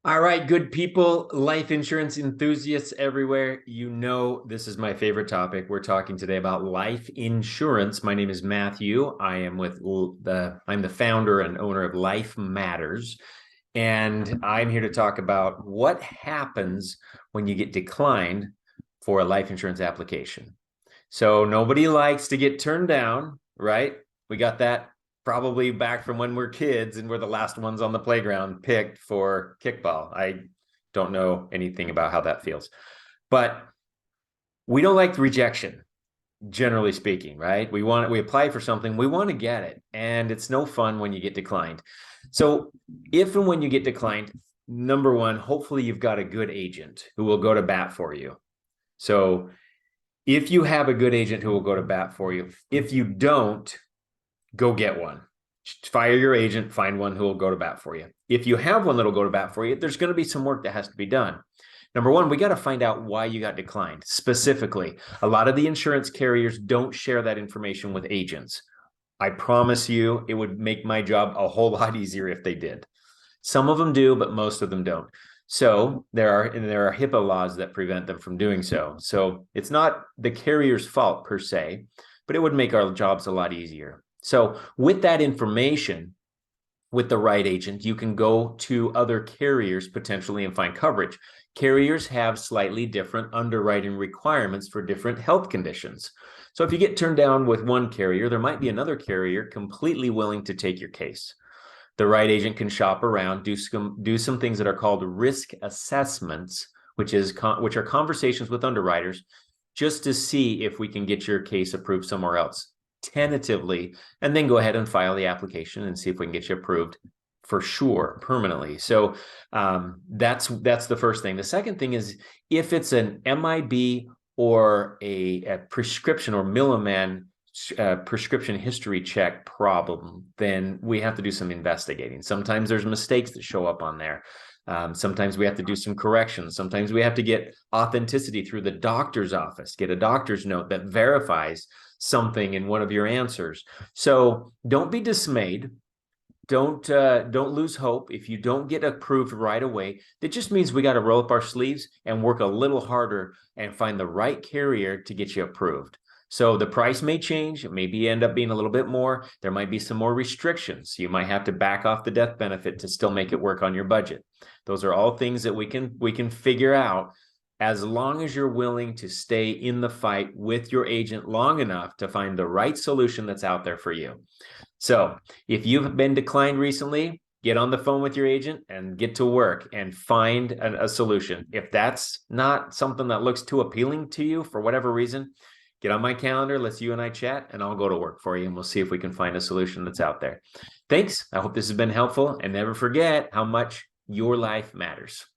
All right, good people, life insurance enthusiasts everywhere. You know, this is my favorite topic. We're talking today about life insurance. My name is Matthew. I'm the founder and owner of Life Matters. And I'm here to talk about what happens when you get declined for a life insurance application. So nobody likes to get turned down, right? We got that probably back from when we're kids and we're the last ones on the playground picked for kickball. I don't know anything about how that feels. But we don't like rejection, generally speaking, right? We apply for something, we want to get it, and it's no fun when you get declined. So if and when you get declined, number one, hopefully you've got a good agent who will go to bat for you. So if you have a good agent who will go to bat for you, if you don't, go get one. Fire your agent, find one who will go to bat for you. If you have one that'll go to bat for you, there's going to be some work that has to be done. Number one, we got to find out why you got declined. Specifically, a lot of the insurance carriers don't share that information with agents. I promise you, it would make my job a whole lot easier if they did. Some of them do, but most of them don't. So there are HIPAA laws that prevent them from doing so. So it's not the carrier's fault per se, but it would make our jobs a lot easier. So with that information, with the right agent, you can go to other carriers potentially and find coverage. Carriers have slightly different underwriting requirements for different health conditions. So if you get turned down with one carrier, there might be another carrier completely willing to take your case. The right agent can shop around, do some things that are called risk assessments, which are conversations with underwriters just to see if we can get your case approved somewhere else tentatively, and then go ahead and file the application and see if we can get you approved for sure permanently. So that's the first thing. The second thing is if it's an MIB or a prescription or Milliman prescription history check problem, then we have to do some investigating. Sometimes there's mistakes that show up on there. Sometimes we have to do some corrections. Sometimes we have to get authenticity through the doctor's office, get a doctor's note that verifies something in one of your answers. So don't be dismayed. Don't lose hope. If you don't get approved right away, that just means we got to roll up our sleeves and work a little harder and find the right carrier to get you approved. So the price may change. It maybe end up being a little bit more. There might be some more restrictions. You might have to back off the death benefit to still make it work on your budget. Those are all things that we can figure out as long as you're willing to stay in the fight with your agent long enough to find the right solution that's out there for you. So if you've been declined recently, get on the phone with your agent and get to work and find a solution. If that's not something that looks too appealing to you for whatever reason, get on my calendar. Let's you and I chat, and I'll go to work for you, and we'll see if we can find a solution that's out there. Thanks. I hope this has been helpful, and never forget how much your life matters.